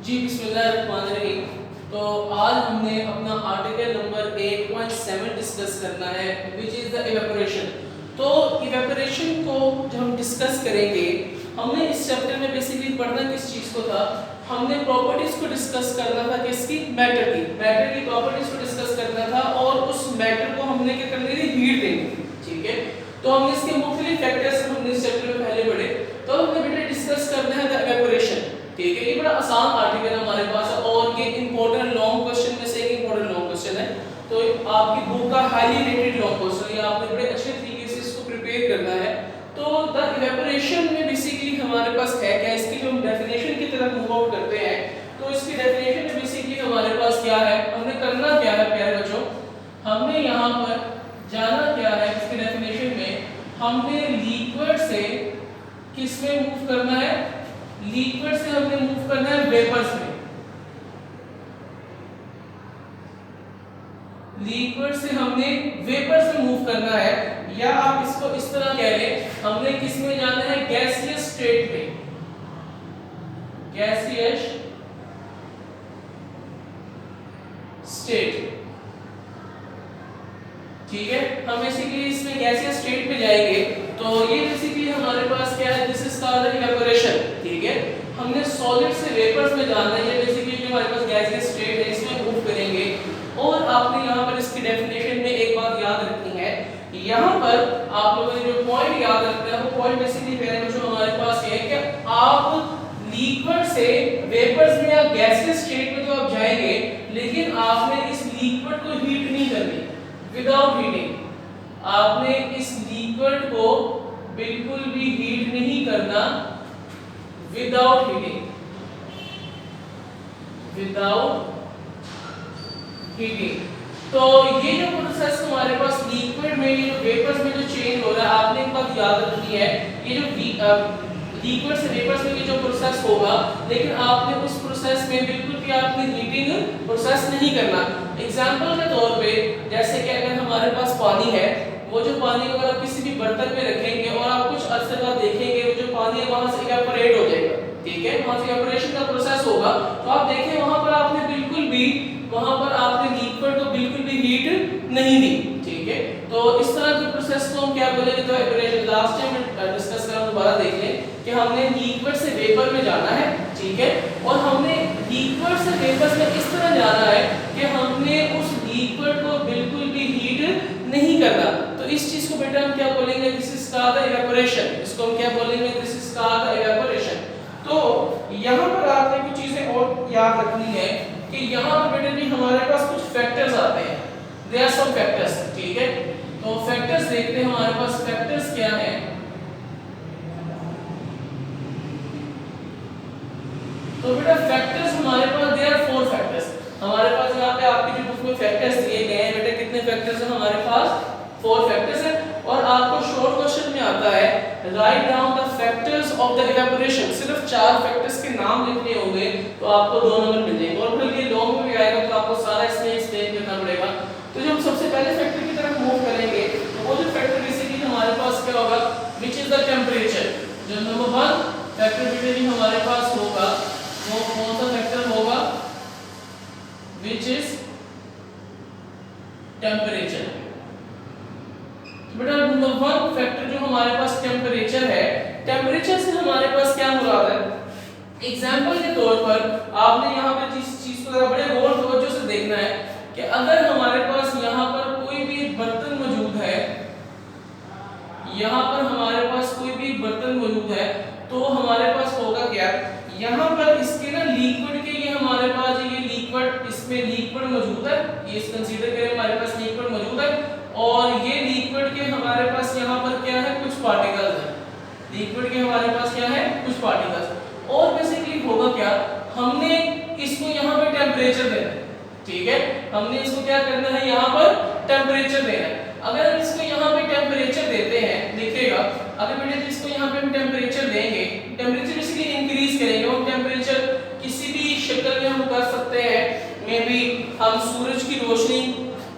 जी बिस्मिल्लाहिर्रहमानिर्रहीम। तो आज हमने अपना आर्टिकल नंबर 8.7 डिस्कस करना है विच इज़ द इवेपोरेशन। तो इवेपोरेशन को जब हम डिस्कस करेंगे, हमने इस चैप्टर में बेसिकली पढ़ना किस चीज़ को था, हमने प्रॉपर्टीज़ को डिस्कस करना था, किसकी, मैटर की प्रॉपर्टीज़ को डिस्कस करना था और उस मैटर को हमने क्या करनी थी, हीट देनी थी। ठीक है, तो हमने इसके मुख्तलिफ फैक्टर्स हमने इस चैप्टर में पहले पढ़े। तो हमने बेटा डिस्कस करना है द इवेपोरेशन। ठीक है, ये बड़ा आसान आर्टिकल हमारे पास है और ये इंपॉर्टेंट लॉन्ग क्वेश्चन में से एक इंपॉर्टेंट लॉन्ग क्वेश्चन है। तो आपकी बुक का हाईली रेटेड लॉन्ग क्वेश्चन, ये आपने बड़े अच्छे तरीके से इसको प्रिपेयर करना है। तो द इवेपोरेशन में बेसिकली हमारे पास है क्या, इसकी जो हम डेफिनेशन की तरफ मूव आउट करते हैं, तो इसकी डेफिनेशन में बेसिकली हमारे पास क्या है, हमने करना क्या है प्यारे बच्चों, हमने यहाँ पर जाना क्या है, इसकी डेफिनेशन में हमने लिक्विड से किस में मूव करना है, लिक्विड से हमने मूव करना है वेपर्स में। लिक्विड से हमने वेपर्स में मूव करना है, या आप इसको इस तरह कह लें, हमने किस में जाना है, गैसियस स्टेट में, गैसियस स्टेट। ठीक है, हम बेसिकली इसमें गैसियस स्टेट में जाएंगे। तो ये बेसिकली हमारे पास क्या है, दिस इज कॉल्ड इवेपोरेशन। ठीक है, हमने सॉलिड से वेपर्स में जाना है, ये बेसिकली जो हमारे पास गैसियस स्टेट है इसमें मूव करेंगे। और आपने यहाँ पर इसकी डेफिनेशन में एक बात याद रखनी है, यहाँ पर आप लोगों ने जो पॉइंट याद रखना है वो पॉइंट बेसिकली जो हमारे पास है कि आप लिक्विड से वेपर्स में या गैसियस स्टेट में तो आप जाएंगे, लेकिन आपने इस लिक्विड को हीट नहीं करनी विदाउट हीटिंग। आपने इस लिक्विड को बिल्कुल भी हीट नहीं करना विदाउट हीटिंग, विदाउट हीटिंग। तो ये जो प्रोसेस हमारे पास लिक्विड में, ये जो वेपर्स में जो चेंज हो रहा है, आपने एक बात याद रखनी है, ये जो लिक्विड से वेपर्स में ये जो प्रोसेस होगा, लेकिन आपने उस प्रोसेस में बिल्कुल भी आपने हीटिंग प्रोसेस नहीं करना। एग्जांपल के तौर पे जैसे कि अगर हमारे पास पानी है, वो जो पानी अगर आप किसी भी बर्तन में रखेंगे और आप कुछ अर्से बाद देखेंगे वो जो पानी है वहां से इवेपोरेट हो जाएगा। ठीक है, वहां से इवेपोरेशन का प्रोसेस होगा, तो आप देखें वहां पर आपने बिल्कुल भी, वहां पर आपने लिक्विड को बिल्कुल भी हीट नहीं दी। ठीक है, तो इस तरह के प्रोसेस को हम क्या बोलेंगे, तो इवेपोरेशन। लास्ट टाइम डिस्कस करा, दोबारा देख लें कि हमने लिक्विड से वेपर में जाना है। ठीक है, और हमने लिक्विड से वेपर में इस तरह जाना है कि हमने उस लिक्विड को बिल्कुल भी हीट नहीं करना। तो इस चीज को बेटा हम क्या बोलेंगे, this is called the evaporation. इसको हम क्या बोलेंगे, this is called the evaporation. तो यहाँ पर आपने कुछ चीजें और याद रखनी है कि यहाँ पर बेटा भी हमारे पास कुछ फैक्टर्स आते हैं, देयर आर सम फैक्टर्स। ठीक है, तो फैक्टर्स देखते हैं हमारे पास फैक्टर्स क्या है। तो बेटा फैक्टर्स हमारे पास, देयर आर 4 फैक्टर्स। हमारे पास यहाँ पे आपकी जो बुक में फैक्टर्स दिए गए हैं बेटा, कितने फैक्टर्स हैं हमारे पास, 4 फैक्टर्स हैं। और आपको शॉर्ट क्वेश्चन में आता है, write down the factors of the evaporation. सिर्फ 4 फैक्टर्स के नाम लिखने होंगे तो आपको 2 नंबर मिल जाएंगे, और फिर ये लॉन्ग में भी आएगा तो आपको सारा इसमें एक्सप्लेन करना पड़ेगा। तो जब हम सबसे पहले फैक्टर की तरफ मूव करेंगे, तो वो जो फैक्टर बेसिकली हमारे पास क्या होगा, व्हिच इज द टेंपरेचर। जो नंबर 1 फैक्टर बेटा हमारे पास होगा, वो कौन सा फैक्टर होगा, व्हिच इज टेंपरेचर। तो बेटा नंबर 1 फैक्टर जो हमारे पास टेंपरेचर है, टेंपरेचर से हमारे पास क्या मुराद है। एग्जांपल के तौर पर आपने यहाँ पे जिस चीज को बड़े गौर तवज्जो से देखना है कि अगर हमारे पास यहाँ पर कोई भी बर्तन मौजूद है, यहाँ पर हमारे पास कोई भी बर्तन मौजूद है, तो हमारे पास होगा क्या, यहाँ पर इसके ना लिक्विड के, ये हमारे पास ये लिक्विड, इसमें लिक्विड मौजूद है, ये कंसीडर करें हमारे पास लिक्विड मौजूद है, और ये लिक्विड के हमारे पास यहाँ पर क्या है, कुछ पार्टिकल्स हैं। लिक्विड के हमारे पास क्या है, कुछ पार्टिकल्स। और बेसिकली होगा क्या, हमने इसको यहाँ पे टेम्परेचर देना है। ठीक है, हमने इसको क्या करना है, यहाँ पर टेम्परेचर देना है। अगर हम इसको यहाँ पे टेम्परेचर देते हैं, देखिएगा अगर बेटे इसको यहाँ पे हम टेम्परेचर देंगे, टेम्परेचर बेसिकली इंक्रीज करेंगे, और टेम्परेचर किसी भी शक्ल में हम कर सकते हैं। मे बी हम सूरज की रोशनी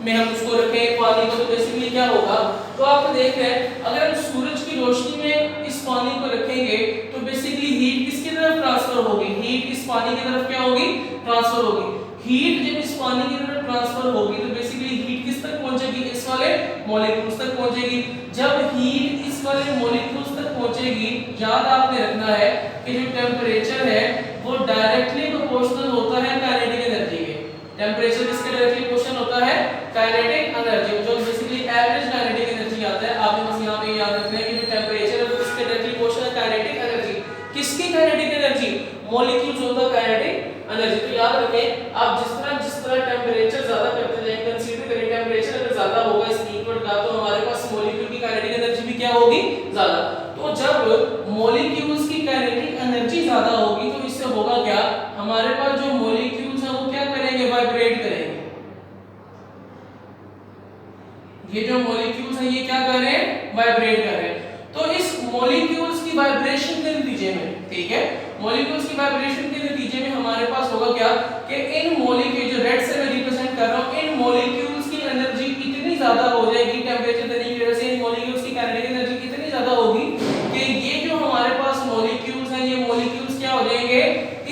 में हम उसको रखें पानी को, तो बेसिकली क्या होगा, तो आप देख रहे हैं अगर हम सूरज की रोशनी में इस पानी को रखेंगे तो बेसिकली हीट किसकी तरफ ट्रांसफर होगी, हीट इस पानी की तरफ क्या होगी, ट्रांसफर होगी। हीट जब इस पानी की तरफ ट्रांसफर होगी तो बेसिकली हीट किस तक पहुंचेगी, इस वाले मॉलिक्यूल्स तक पहुंचेगी। जब हीट इस वाले मॉलिक्यूल्स तक पहुंचेगी, याद आपने रखना है कि जो टेंपरेचर है वो डायरेक्टली प्रोपोर्शनल होता है काइनेटिक एनर्जी के। टेंपरेचर किसके डायरेक्टली प्रोपोर्शनल होता है, काइनेटिक एनर्जी, जो बेसिकली एवरेज काइनेटिक एनर्जी आता है। आपने बस यहां पे याद रखना है कि जो टेंपरेचर है वो किसके डायरेक्टली प्रोपोर्शनल है, काइनेटिक एनर्जी। किसकी kinetic energy, molecules of the kinetic energy. तो याद रखें आप जिस तरह टेंपरेचर ज्यादा करते जाएं, कंसीडर करें टेंपरेचर अगर ज्यादा होगा इस लिक्विड का तो हमारे पास मॉलिक्यूल की काइनेटिक एनर्जी भी क्या होगी, ज्यादा। तो जब मॉलिक्यूल्स की काइनेटिक एनर्जी ज्यादा होगी तो इससे होगा क्या, हमारे पास जो मॉलिक्यूल्स हैं वो क्या करेंगे, वाइब्रेट करेंगे। ये जो मॉलिक्यूल्स हैं ये क्या कर रहे हैं, वाइब्रेट कर रहे हैं। तो इस मॉलिक्यूल्स की वाइब्रेशन के नतीजे में, ठीक है, मॉलिक्यूल्स की वाइब्रेशन के नतीजे में हमारे पास होगा क्या कि इन मॉलिक्यूल जो रेड से मैं रिप्रेजेंट कर रहा हूं, इन मॉलिक्यूल्स की एनर्जी इतनी ज्यादा हो जाएगी टेंपरेचर देने की वजह से, इन मॉलिक्यूल्स की काइनेटिक एनर्जी इतनी ज्यादा होगी कि ये जो हमारे पास मॉलिक्यूल्स हैं ये मॉलिक्यूल्स क्या हो जाएंगे,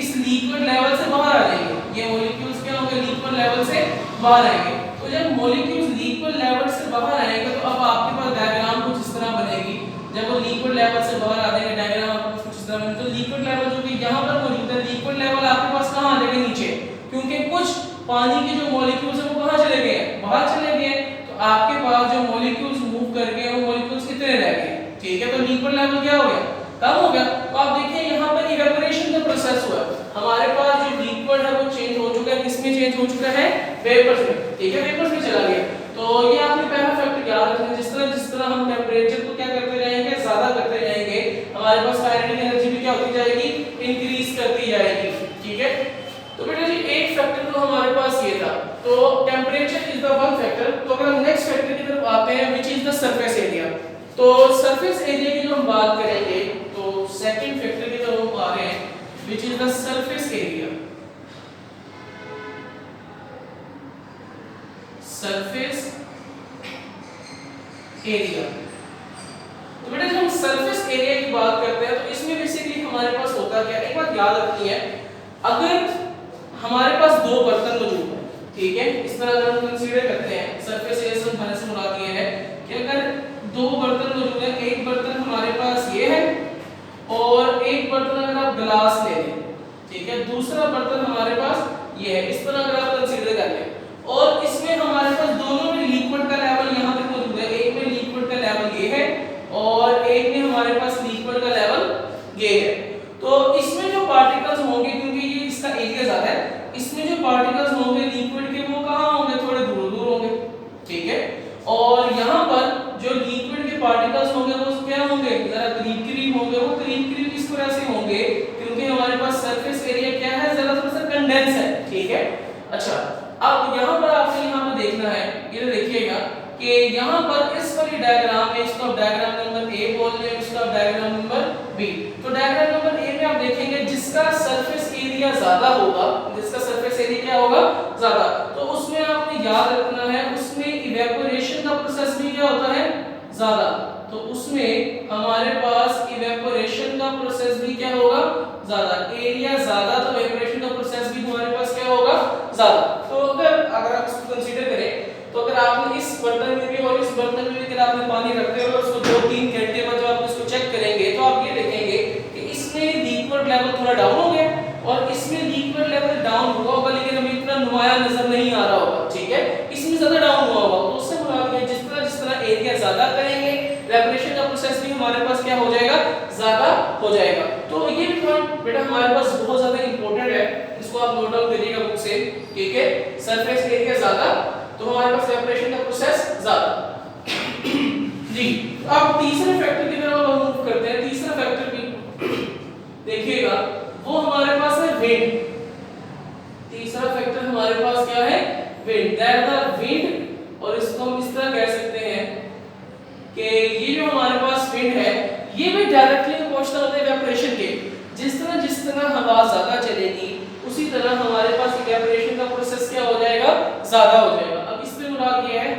इस लिक्विड लेवल से बाहर आ जाएंगे। ये मॉलिक्यूल्स क्या होंगे, लिक्विड लेवल से बाहर आएंगे। तो जब मॉलिक्यूल्स लिक्विड लेवल से बाहर आएंगे तो अब आपके पास डायग्राम कुछ इस तरह बनेगी। जब वो लिक्विड लेवल से बाहर आ जाएंगे, डायग्राम आपको कुछ इस तरह बनेगा। तो लिक्विड लेवल जो कि यहां पर मौजूद है, लिक्विड लेवल आपके पास कहां आ जाएगा, नीचे, क्योंकि कुछ पानी के जो मॉलिक्यूल्स हैं वो कहां चले गए हैं, बाहर चले गए। तो आपके पास जो मॉलिक्यूल्स मूव कर गए वो मॉलिक्यूल्स कितने रह गए, ठीक है। तो लिक्विड लेवल क्या हो गया, कम हो गया। तो आप देखिए यहां पर इवेपोरेशन का प्रोसेस हुआ, हमारे पास जो लिक्विड है वो चेंज हो चुका है, किसमें चेंज हो चुका है, वेपर्स में, ठीक है, वेपर्स में चला गया। तो ये आपने पहला फैक्टर याद रखना, जिस तरह हम टेंपरेचर को क्या करते जाएंगे, ज्यादा करते जाएंगे, हमारे पास काइनेटिक एनर्जी भी क्या होती जाएगी, इंक्रीज करती जाएगी, ठीक है। तो बेटा जी एक फैक्टर तो हमारे पास ये था, तो temperature is the one factor. तो अगर हम नेक्स्ट फैक्टर की तरफ आते हैं which is the surface area, तो सरफेस एरिया की जो हम बात करेंगे तो सेकंड फैक्टर की तरफ हम आ रहे हैं which is the surface area. Surface area, तो बेटा जब हम सरफेस एरिया की बात करते हैं तो इसमें बेसिकली हमारे पास होता क्या, एक बात याद रखनी है, अगर हमारे पास दो बर्तन मौजूद हैं, ठीक है, इस तरह अगर हम कंसीडर करते हैं, सरफेस एरिया से हम से मुराद ये है कि अगर दो बर्तन मौजूद हैं, एक बर्तन हमारे पास ये है और एक बर्तन अगर आप ग्लास ले लें, ठीक है, दूसरा बर्तन हमारे पास ये है, इस तरह अगर आप कंसीडर कर लें और इसमें हमारे पास दोनों में लिक्विड का लेवल यहां पे मौजूद है, एक में लिक्विड का लेवल ये है और एक में हमारे पास लिक्विड का लेवल ये है। तो इसमें जो पार्टिकल्स होंगे, क्योंकि ये इसका एरिया ज्यादा है, इसमें जो पार्टिकल्स होंगे लिक्विड के वो कहां होंगे, थोड़े दूर दूर होंगे, ठीक है, और यहां पर जो लिक्विड के पार्टिकल्स होंगे वो क्या होंगे, जरा करीब करीब होंगे। वो करीब करीब इस तरह से होंगे क्योंकि हमारे पास सरफेस एरिया क्या है, जरा थोड़ा सा कंडेंस है, ठीक है। अच्छा, अब यहां पर आपको यहां पर देखना है, ये देखिएगा कि यहां पर इस वाली डायग्राम में इसको डायग्राम नंबर ए बोल रहे हैं, इसका डायग्राम नंबर बी। तो डायग्राम नंबर ए में आप देखेंगे जिसका सरफेस एरिया ज्यादा होगा, जिसका सरफेस एरिया क्या होगा, ज्यादा, तो उसमें आपने याद रखना है उसमें इवेपोरेशन का प्रोसेस भी क्या होता है, ज्यादा। तो उसमें हमारे पास इवेपोरेशन का प्रोसेस भी क्या होगा, ज्यादा। एरिया ज्यादा तो इवेपोरेशन का प्रोसेस भी हमारे पास क्या होगा, ज्यादा। तो अगर आप इसको कंसीडर करें तो अगर आपने इस बर्तन में भी और इस बर्तन में भी अगर आपने पानी रखते हो और उसको 2-3 घंटे बाद जब आप इसको चेक करेंगे तो आप ये देखेंगे कि इसमें लिक्विड लेवल थोड़ा डाउन हो गया और इसमें लिक्विड लेवल डाउन हुआ होगा लेकिन अभी इतना नुमाया नजर नहीं आ रहा होगा, ठीक है, इसमें ज्यादा डाउन हुआ होगा। तो उससे मुराद है जिस तरह एरिया ज्यादा करेंगे इवेपोरेशन का प्रोसेस भी हमारे पास क्या हो जाएगा, ज्यादा हो जाएगा। तो ये पॉइंट बेटा हमारे पास बहुत ज्यादा इंपॉर्टेंट है, इसको आप नोट डाउन करिएगा बुक से, ठीक है। सरफेस एरिया ज्यादा तो हमारे पास इवेपोरेशन का प्रोसेस ज्यादा जी। अब तीसरे फैक्टर की तरफ हम मूव करते हैं। तीसरा फैक्टर भी देखिएगा वो हमारे पास है विंड। तीसरा फैक्टर हमारे पास क्या है, विंड। दैट द विंड, और इसको हम इस तरह कह सकते हैं कि ये जो हमारे पास विंड है ये भी डायरेक्टली प्रोपोर्शनल होता है इवेपोरेशन के। जिस तरह हवा ज्यादा चलेगी उसी तरह हमारे पास इवेपोरेशन का प्रोसेस क्या हो जाएगा, ज्यादा हो जाएगा। अब इसमें मुराद ये है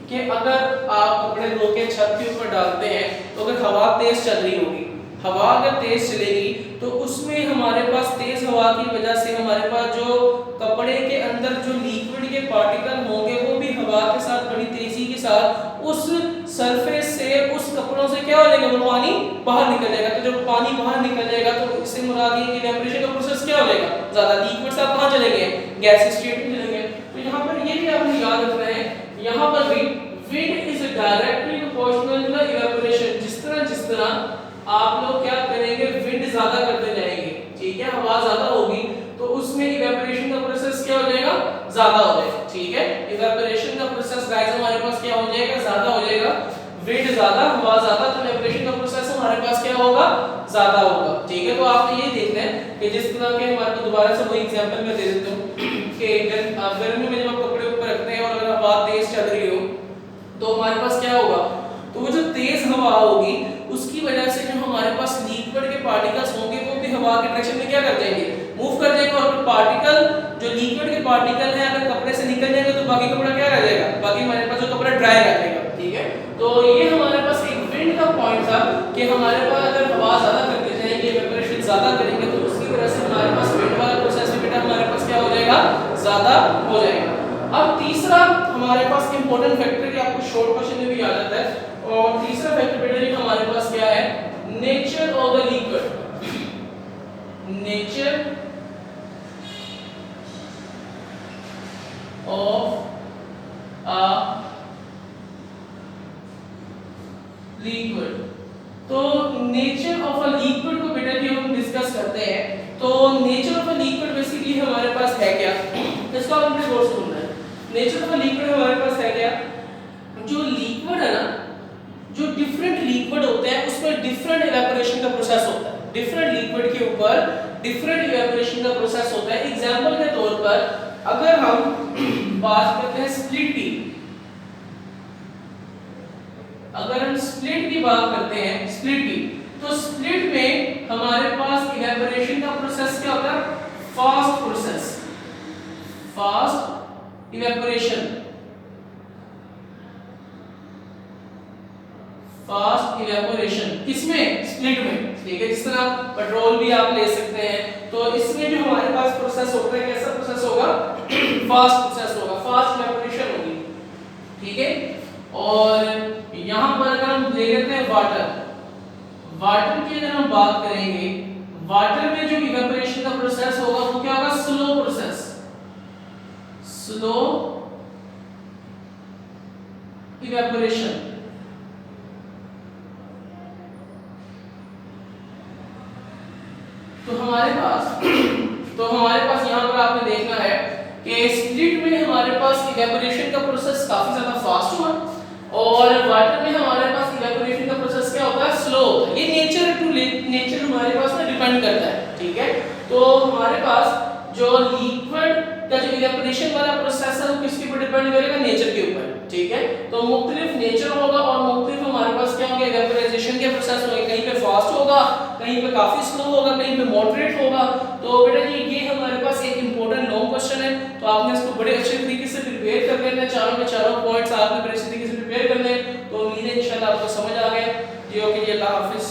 कि अगर आप कपड़े धो के छत के ऊपर डालते हैं तो अगर हवा तेज चल रही होगी, हवा अगर तेज चलेगी तो उसमें हमारे पास तेज हवा की वजह से हमारे पास जो कपड़े के अंदर जो लिक्विड के पार्टिकल होंगे वो भी हवा के साथ बड़ी तेजी के साथ उस सरफेस से उस कपड़ों से क्या हो जाएगा, वो पानी बाहर निकल जाएगा। तो जब पानी बाहर निकल जाएगा तो इससे मुराद ये कि इवेपोरेशन का प्रोसेस क्या हो जाएगा, ज्यादा लिक्विड से आप कहां चलेंगे, गैस स्टेट में चलेंगे। तो यहाँ पर ये भी आपने याद रखना है, यहाँ पर भी wind is directly proportional to the evaporation. जिस तरह आप लोग क्या करेंगे, विंड ज्यादा करते जाएंगे, ठीक है, हवा ज्यादा होगी तो उसमें इवेपोरेशन का प्रोसेस क्या हो जाएगा, ज्यादा हो जाएगा, ठीक है। इवेपोरेशन का प्रोसेस गाइस हमारे पास क्या हो जाएगा, ज्यादा हो जाएगा। विंड ज्यादा, हवा ज्यादा, तो इवेपोरेशन का प्रोसेस हमारे पास क्या होगा, ज्यादा होगा, ठीक है। तो आपने ये देखना है कि जिस तरह के हमारे को दोबारा से वही एग्जांपल मैं दे देता हूं कि गर्मी में जब आप कपड़े ऊपर रखते हैं और अगर हवा तेज चल रही हो तो हमारे पास क्या होगा, तो वो जो तेज हवा होगी उसकी वजह से जो हमारे पास लिक्विड के पार्टिकल्स होंगे वो भी हवा के डायरेक्शन में क्या कर जाएंगे, मूव कर जाएंगे। और पार्टिकल जो लिक्विड के पार्टिकल है अगर कपड़े से निकल जाएंगे तो बाकी कपड़ा क्या रह जाएगा, बाकी हमारे पास जो कपड़ा ड्राई रह जाएगा, ठीक है। तो ये हमारे पास एक विंड का पॉइंट था कि हमारे पास अगर हवा ज्यादा करते जाएंगे, इवेपोरेशन ज्यादा करेंगे तो उसकी वजह से हमारे पास विंड वाला प्रोसेस भी बेटा हमारे पास क्या हो जाएगा, ज्यादा हो जाएगा। अब तीसरा हमारे पास इंपॉर्टेंट फैक्टर कि आपको शॉर्ट क्वेश्चन में भी आ जाता है, और तीसरा फैक्टर बेटा जी हमारे पास क्या है, nature of the liquid. Nature of a liquid. तो नेचर ऑफ अ लिक्विड को बेटा जी हम डिस्कस करते हैं। तो nature of a liquid basically हमारे पास है क्या, इसका हमने गौर से सुनना है। नेचर ऑफ अ लिक्विड हमारे पास है क्या, जो लिक्विड है ना, जो डिफरेंट लिक्विड होते हैं उसमें डिफरेंट इवेपोरेशन का प्रोसेस होता है। डिफरेंट लिक्विड के ऊपर डिफरेंट इवेपोरेशन का प्रोसेस होता है। एग्जांपल के तौर पर अगर हम बात करते हैं स्प्लिट की, अगर हम स्प्लिट की बात करते हैं, स्प्लिट की, तो स्प्लिट में हमारे पास इवेपोरेशन का प्रोसेस क्या होता है, fast process, fast evaporation, fast evaporation किसमें, स्प्लिट में, ठीक है। जिस तरह पेट्रोल भी आप ले सकते हैं, तो इसमें जो हमारे पास प्रोसेस होता है कैसा प्रोसेस होगा, फास्ट प्रोसेस होगा, फास्ट इवेपोरेशन होगी, ठीक है। और यहां पर अगर हम ले लेते हैं वाटर, वाटर की अगर हम बात करेंगे, वाटर में जो इवेपोरेशन का प्रोसेस होगा वो क्या होगा, स्लो प्रोसेस, स्लो इवेपोरेशन। तो हमारे पास यहां पर आपने देखना है कि स्प्लिट में हमारे पास इवेपोरेशन का प्रोसेस काफी ज्यादा फास्ट हुआ और वाटर में हमारे पास इवेपोरेशन का प्रोसेस क्या होता है, स्लो होता है। ये नेचर हमारे पास ना डिपेंड करता है, ठीक है। तो हमारे पास जो लिक्विड का जो इवेपोरेशन वाला प्रोसेस है वो किसके ऊपर डिपेंड करेगा, नेचर के ऊपर, ठीक है। तो मुख्तलिफ नेचर होगा और मुख्तलिफ हमारे पास क्या होंगे, इवेपोराइजेशन के प्रोसेस होंगे, कहीं पे फास्ट होगा, कहीं पे काफी स्लो होगा, कहीं पे मॉडरेट होगा। तो बेटा जी ये हमारे पास एक इंपॉर्टेंट लॉन्ग क्वेश्चन है, तो आपने इसको बड़े अच्छे तरीके से प्रिपेयर कर लेना है। चारों के चारों पॉइंट्स आपने बड़े अच्छे तरीके से प्रिपेयर कर लें, तो उम्मीद है इंशाल्लाह आपको समझ आ गया। जी ओके जी, अल्लाह हाफिज।